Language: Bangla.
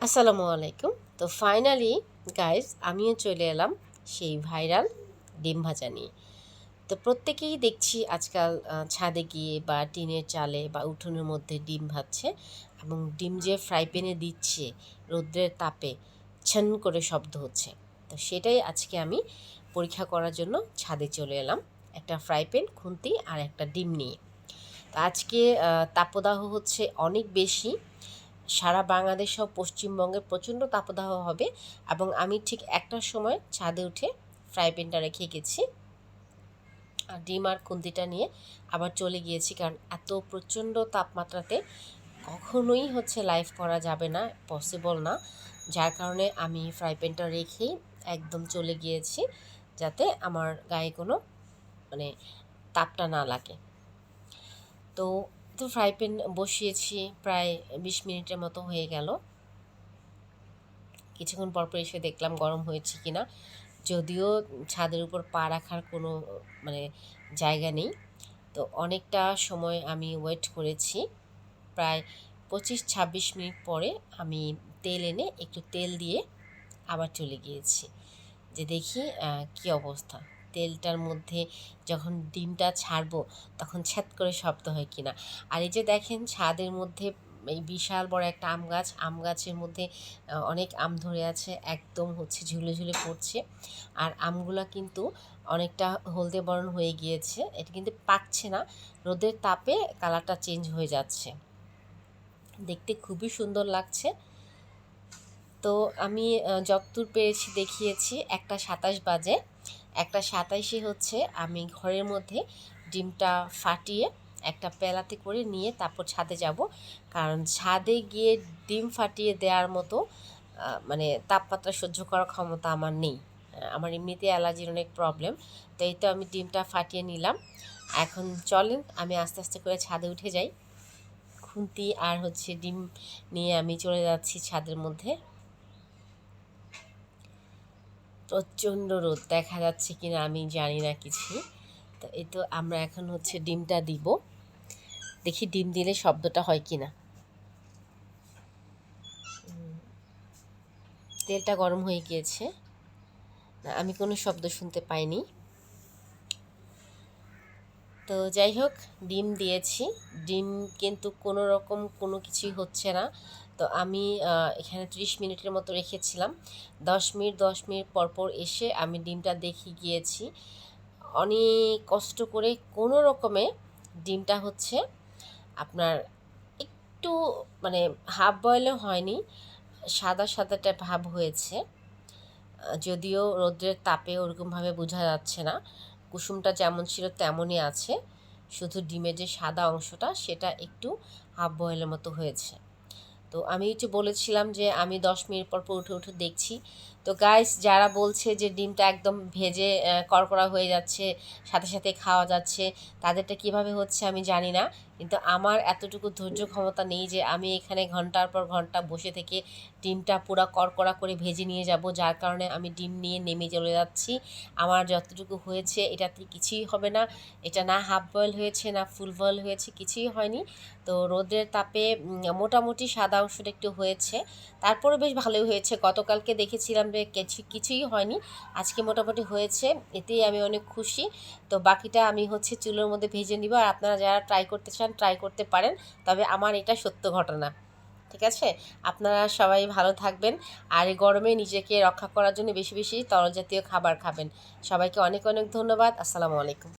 আসসালামু আলাইকুম। তো ফাইনালি গাইস আমিও চলে এলাম সেই ভাইরাল ডিম ভাজা নিয়ে। তো প্রত্যেকেই দেখছি আজকাল ছাদে গিয়ে বা টিনের চালে বা উঠোনের মধ্যে ডিম ভাজছে এবং ডিম যে ফ্রাই প্যানে দিচ্ছে রৌদ্রের তাপে ছন করে শব্দ হচ্ছে। তো সেটাই আজকে আমি পরীক্ষা করার জন্য ছাদে চলে এলাম একটা ফ্রাই প্যান, খুন্তি আর একটা ডিম নিয়ে। তো আজকে তাপদাহ হচ্ছে অনেক বেশি, সারা বাংলাদেশ সহ পশ্চিমবঙ্গে প্রচণ্ড তাপদাহ হবে এবং আমি ঠিক একটার সময় ছাদে উঠে ফ্রাই প্যানটা রেখে গেছি আর ডিম আর খুন্তিটা নিয়ে আবার চলে গিয়েছি, কারণ এত প্রচণ্ড তাপমাত্রাতে কখনোই লাইভ করা যাবে না, পসিবল না। যার কারণে আমি ফ্রাই প্যানটা রেখেই একদম চলে গিয়েছি যাতে আমার গায়ে কোনো মানে তাপটা না লাগে। তো তো ফ্রাই প্যান বসিয়েছি, প্রায় 20 মিনিটের মতো হয়ে গেল। কিছুক্ষণ পরপর এসে দেখলাম গরম হয়েছে কি না, যদিও ছাদের উপর পা রাখার কোনো মানে জায়গা নেই। তো অনেকটা সময় আমি ওয়েট করেছি, প্রায় 25-26 মিনিট পরে আমি তেল এনে একটু তেল দিয়ে আবার চলে গিয়েছি যে দেখি কি অবস্থা। তেলটার মধ্যে যখন ডিমটা ছাড়বো তখন ছ্যাদ করে শব্দ হয় কিনা। আর এই যে দেখেন ছাদের মধ্যে এই বিশাল বড় একটা আম গাছের মধ্যে অনেক আম ধরে আছে, একদম ঝুলে ঝুলে পড়ছে। আর আমগুলা কিন্তু অনেকটা হলদে বরণ হয়ে গিয়েছে, এটা কিন্তু পাকছে না, রোদের তাপে কালারটা চেঞ্জ হয়ে যাচ্ছে, দেখতে খুবই সুন্দর লাগছে। তো আমি যতদূর পেরেছি দেখিয়েছি, 1:27 বাজে। 1:27 আমি ঘরের মধ্যে ডিমটা ফাটিয়ে একটা পেলাতে করে নিয়ে তারপর ছাদে যাব, কারণ ছাদে গিয়ে ডিম ফাটিয়ে দেওয়ার মতো মানে তাপমাত্রা সহ্য করার ক্ষমতা আমার নেই। আমার এমনিতে অ্যালার্জির অনেক প্রবলেম। তো এই তো আমি ডিমটা ফাটিয়ে নিলাম। এখন চলেন আমি আস্তে আস্তে করে ছাদে উঠে যাই। খুন্তি আর ডিম নিয়ে আমি চলে যাচ্ছি ছাদের মধ্যে। প্রচণ্ড রোদ, দেখা যাচ্ছে কিনা আমি জানি না কিছু। তো এই তো আমরা এখন ডিমটা দিব, দেখি ডিম দিলে শব্দটা হয় কিনা। তেলটা গরম হয়ে গিয়েছে, আমি কোনো শব্দ শুনতে পাইনি। তো যাই হোক, ডিম দিয়েছি, ডিম কিন্তু কোনো রকম কোনো কিছুই হচ্ছে না। তো আমি এখানে 30 মিনিটের মতো রেখেছিলাম। 10 মিনিট পর এসে আমি ডিমটা দেখে গিয়েছি। অনেক কষ্ট করে কোনো রকমে ডিমটা আপনার একটু মানে হাফ বয়েলও হয়নি, সাদা সাদাটা ভাব হয়েছে, যদিও রৌদ্রের তাপে ওরকমভাবে বোঝা যাচ্ছে না। কুসুমটা যেমন ছিল তেমনই আছে, শুধু ডিমের যে সাদা অংশটা সেটা একটু হাফ বয়েলের মতো হয়েছে। তো আমি বলেছিলাম যে আমি 10 মিনিট পর উঠে উঠে দেখছি। তো গাইস, যারা বলছে যে ডিমটা একদম ভেজে কড়কড়া হয়ে যাচ্ছে, সাথে সাথে খাওয়া যাচ্ছে, তাদেরটা কিভাবে হচ্ছে আমি জানি না, কিন্তু আমার এতটুকু ধৈর্য ক্ষমতা নেই যে আমি এখানে ঘন্টার পর ঘন্টা বসে থেকে ডিমটা পুরো কড়কড়া করে ভেজে নিয়ে যাব। যার কারণে আমি ডিম নিয়ে নেমে চলে যাচ্ছি। আমার যতটুকু হয়েছে এটাতে কিছুই হবে না, এটা না হাফ বয়েল হয়েছে না ফুল বয়েল হয়েছে, কিছুই হয়নি। তো রোদের তাপে মোটামুটি সাদা অংশটা একটু হয়েছে, তারপরে বেশ ভালোই হয়েছে। গতকালকে দেখেছিলাম যে কিছুই হয়নি, আজকে মোটামুটি হয়েছে, এতেই আমি অনেক খুশি। তো বাকিটা আমি চুলোর মধ্যে ভেজে নিব, আর আপনারা যারা ট্রাই করতে চান ট্রাই করতে পারেন, তবে আমার এটা সত্য ঘটনা। ঠিক আছে, আপনারা সবাই ভালো থাকবেন, আর এই গরমে নিজেকে রক্ষা করার জন্য বেশি বেশি তরল জাতীয় খাবার খাবেন। সবাইকে অনেক অনেক ধন্যবাদ। আসসালামু আলাইকুম।